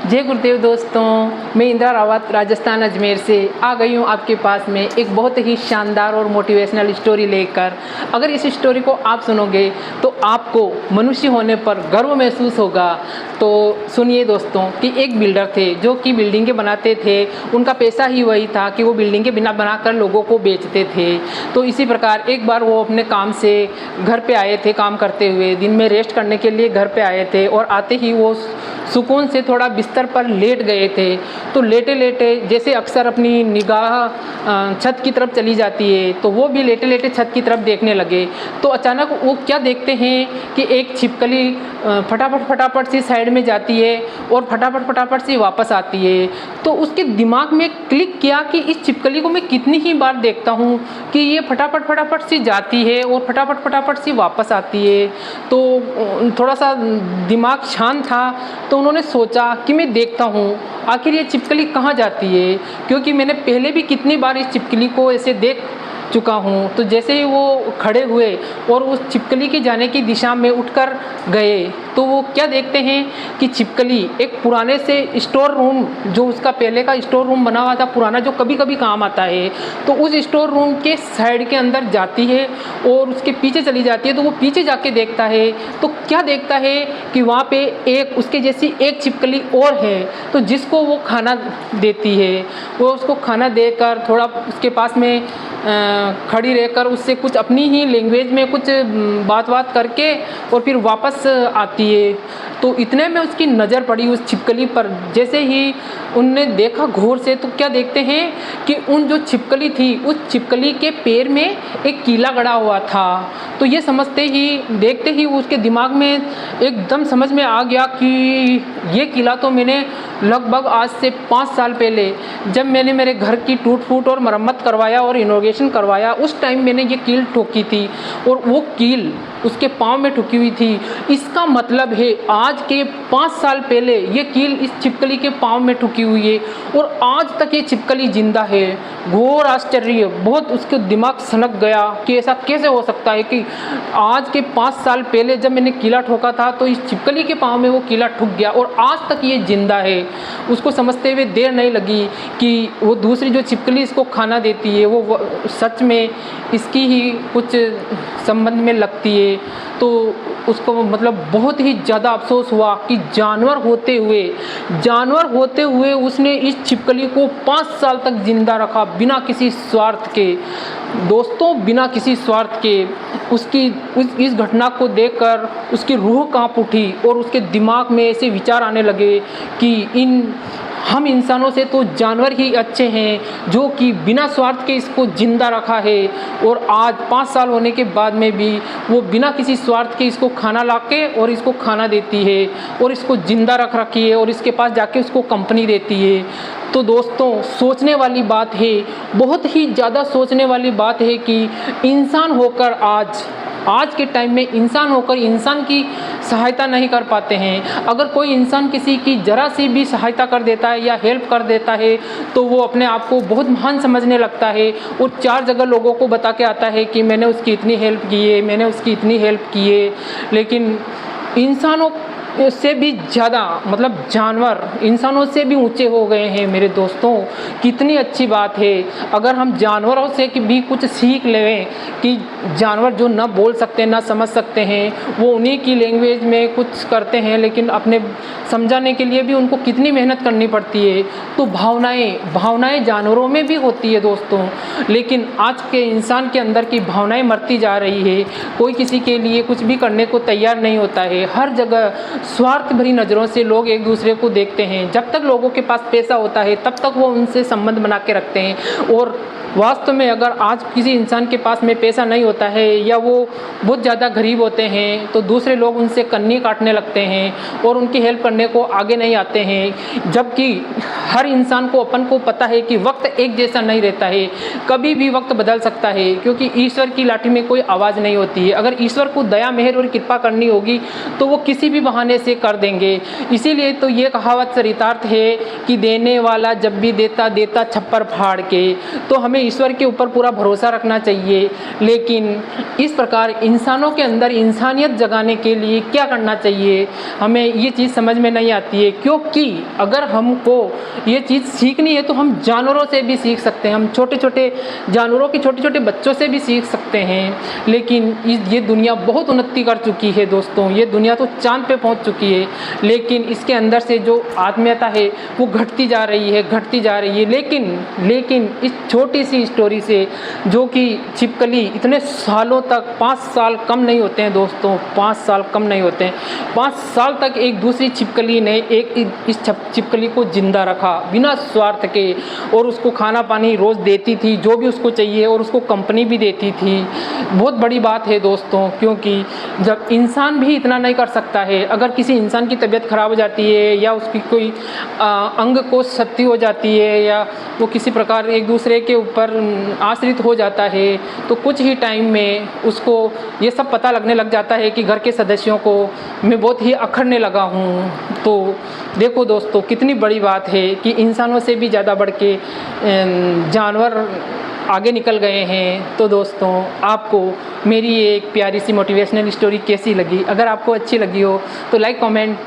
जय गुरुदेव दोस्तों, मैं इंदिरा रावत राजस्थान अजमेर से आ गई हूँ आपके पास में एक बहुत ही शानदार और मोटिवेशनल स्टोरी लेकर। अगर इस स्टोरी को आप सुनोगे तो आपको मनुष्य होने पर गर्व महसूस होगा। तो सुनिए दोस्तों कि एक बिल्डर थे जो कि बिल्डिंगें बनाते थे। उनका पैसा ही वही था कि वो बिल्डिंगें बनाकर लोगों को बेचते थे। तो इसी प्रकार एक बार वो अपने काम से घर पे आए थे, काम करते हुए दिन में रेस्ट करने के लिए घर पे आए थे और आते ही वो सुकून से थोड़ा बिस्तर पर लेट गए थे। तो लेटे लेटे जैसे अक्सर अपनी निगाह छत की तरफ चली जाती है, तो वो भी लेटे लेटे छत की तरफ देखने लगे। तो अचानक वो क्या देखते हैं कि एक छिपकली फटाफट सी साइड में जाती है और फटाफट से वापस आती है। तो उसके दिमाग में क्लिक किया कि इस छिपकली को मैं कितनी ही बार देखता हूँ कि ये फटाफट सी जाती है और फटाफट सी वापस आती है। तो थोड़ा सा दिमाग शांत था, तो उन्होंने सोचा कि मैं देखता हूँ आखिर ये छिपकली कहाँ जाती है, क्योंकि मैंने पहले भी कितनी बार इस छिपकली को ऐसे देख चुका हूँ। तो जैसे ही वो खड़े हुए और उस छिपकली के जाने की दिशा में उठकर गए, तो वो क्या देखते हैं कि छिपकली एक पुराने से स्टोर रूम, जो उसका पहले का स्टोर रूम बना हुआ था पुराना, जो कभी कभी काम आता है, तो उस स्टोर रूम के साइड के अंदर जाती है और उसके पीछे चली जाती है। तो वो पीछे जाके देखता है, तो क्या देखता है कि वहाँ पे एक उसके जैसी एक छिपकली और है, तो जिसको वो खाना देती है। वो उसको खाना देकर थोड़ा उसके पास में खड़ी रहकर उससे कुछ अपनी ही लैंग्वेज में कुछ बात करके और फिर वापस आती है। तो इतने में उसकी नज़र पड़ी उस छिपकली पर। जैसे ही उनने देखा घूर से, तो क्या देखते हैं कि उन जो छिपकली थी उस छिपकली के पैर में एक कीला गड़ा हुआ था। तो ये समझते ही देखते ही उसके दिमाग में एकदम समझ में आ गया कि ये कीला तो मैंने लगभग आज से 5 साल पहले, जब मैंने मेरे घर की टूट फूट और मरम्मत करवाया और इनोग्रेशन करवाया, उस टाइम मैंने ये कील ठोकी थी और वो कील उसके पाँव में ठुकी हुई थी। इसका मतलब है आज के 5 साल पहले ये कील इस छिपकली के पाँव में ठुकी हुई है और आज तक ये छिपकली जिंदा है। घोर आश्चर्य, बहुत उसके दिमाग सनक गया कि ऐसा कैसे हो सकता है कि आज के 5 साल पहले जब मैंने कीला ठोका था तो इस छिपकली के पाँव में वो कीला ठुक गया और आज तक ये जिंदा है। उसको समझते हुए देर नहीं लगी कि वो दूसरी जो छिपकली इसको खाना देती है वो सच में इसकी ही कुछ संबंध में लगती है। तो उसको मतलब बहुत ही ज़्यादा अफसोस हुआ कि जानवर होते हुए उसने इस छिपकली को 5 साल तक जिंदा रखा बिना किसी स्वार्थ के। दोस्तों, बिना किसी स्वार्थ के इस घटना को देखकर उसकी रूह कांप उठी और उसके दिमाग में ऐसे विचार आने लगे कि हम इंसानों से तो जानवर ही अच्छे हैं जो कि बिना स्वार्थ के इसको जिंदा रखा है। और आज 5 साल होने के बाद में भी वो बिना किसी स्वार्थ के इसको खाना लाके और इसको खाना देती है और इसको जिंदा रख रखी है और इसके पास जाके उसको कंपनी देती है। तो दोस्तों, सोचने वाली बात है, बहुत ही ज़्यादा सोचने वाली बात है कि इंसान होकर आज के टाइम में इंसान होकर इंसान की सहायता नहीं कर पाते हैं। अगर कोई इंसान किसी की ज़रा सी भी सहायता कर देता है या हेल्प कर देता है तो वो अपने आप को बहुत महान समझने लगता है और 4 जगह लोगों को बता के आता है कि मैंने उसकी इतनी हेल्प की है, मैंने उसकी इतनी हेल्प की है। लेकिन इंसानों से भी ज़्यादा, मतलब जानवर इंसानों से भी ऊंचे हो गए हैं मेरे दोस्तों। कितनी अच्छी बात है अगर हम जानवरों से भी कुछ सीख लें कि जानवर जो ना बोल सकते ना समझ सकते हैं, वो उन्हीं की लैंग्वेज में कुछ करते हैं, लेकिन अपने समझाने के लिए भी उनको कितनी मेहनत करनी पड़ती है। तो भावनाएं जानवरों में भी होती है दोस्तों, लेकिन आज के इंसान के अंदर की भावनाएं मरती जा रही है। कोई किसी के लिए कुछ भी करने को तैयार नहीं होता है। हर जगह स्वार्थ भरी नज़रों से लोग एक दूसरे को देखते हैं। जब तक लोगों के पास पैसा होता है तब तक वो उनसे संबंध बना के रखते हैं, और वास्तव में अगर आज किसी इंसान के पास में पैसा नहीं होता है या वो बहुत ज़्यादा गरीब होते हैं तो दूसरे लोग उनसे कन्नी काटने लगते हैं और उनकी हेल्प करने को आगे नहीं आते हैं। जबकि हर इंसान को अपन को पता है कि वक्त एक जैसा नहीं रहता है, कभी भी वक्त बदल सकता है, क्योंकि ईश्वर की लाठी में कोई आवाज़ नहीं होती है। अगर ईश्वर को दया मेहर और कृपा करनी होगी तो वो किसी भी बहाने से कर देंगे। इसीलिए तो ये कहावत चरितार्थ है कि देने वाला जब भी देता छप्पर फाड़ के। तो हमें हमें ईश्वर के ऊपर पूरा भरोसा रखना चाहिए, लेकिन इस प्रकार इंसानों के अंदर इंसानियत जगाने के लिए क्या करना चाहिए हमें ये चीज़ समझ में नहीं आती है। क्योंकि अगर हमको ये चीज़ सीखनी है तो हम जानवरों से भी सीख सकते हैं, हम छोटे छोटे जानवरों के छोटे छोटे बच्चों से भी सीख सकते हैं। लेकिन ये दुनिया बहुत उन्नति कर चुकी है दोस्तों, ये दुनिया तो चांद पे पहुंच चुकी है, लेकिन इसके अंदर से जो आत्मीयता है वो घटती जा रही है, घटती जा रही है। लेकिन इस छोटी सी स्टोरी से, जो कि छिपकली इतने सालों तक, 5 साल कम नहीं होते हैं दोस्तों, 5 साल कम नहीं होते हैं, 5 साल तक एक दूसरी छिपकली ने इस छिपकली को जिंदा रखा बिना स्वार्थ के, और उसको खाना पानी रोज़ देती थी जो भी उसको चाहिए, और उसको कंपनी भी देती थी। बहुत बड़ी बात है दोस्तों, क्योंकि जब इंसान भी इतना नहीं कर सकता है, अगर किसी इंसान की तबीयत ख़राब हो जाती है या उसकी कोई अंग को क्षति हो जाती है या वो किसी प्रकार एक दूसरे के ऊपर आश्रित हो जाता है, तो कुछ ही टाइम में उसको ये सब पता लगने लग जाता है कि घर के सदस्यों को मैं बहुत ही अखरने लगा हूँ। तो देखो दोस्तों, कितनी बड़ी बात है कि इंसानों से भी ज़्यादा बढ़ के जानवर आगे निकल गए हैं। तो दोस्तों, आपको मेरी ये एक प्यारी सी मोटिवेशनल स्टोरी कैसी लगी? अगर आपको अच्छी लगी हो तो लाइक, कमेंट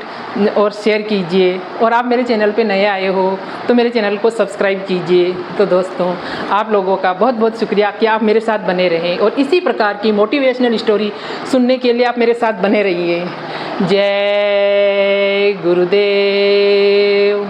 और शेयर कीजिए, और आप मेरे चैनल पे नए आए हो तो मेरे चैनल को सब्सक्राइब कीजिए। तो दोस्तों, आप लोगों का बहुत बहुत शुक्रिया कि आप मेरे साथ बने रहें, और इसी प्रकार की मोटिवेशनल स्टोरी सुनने के लिए आप मेरे साथ बने रहिए। जय गुरुदेव।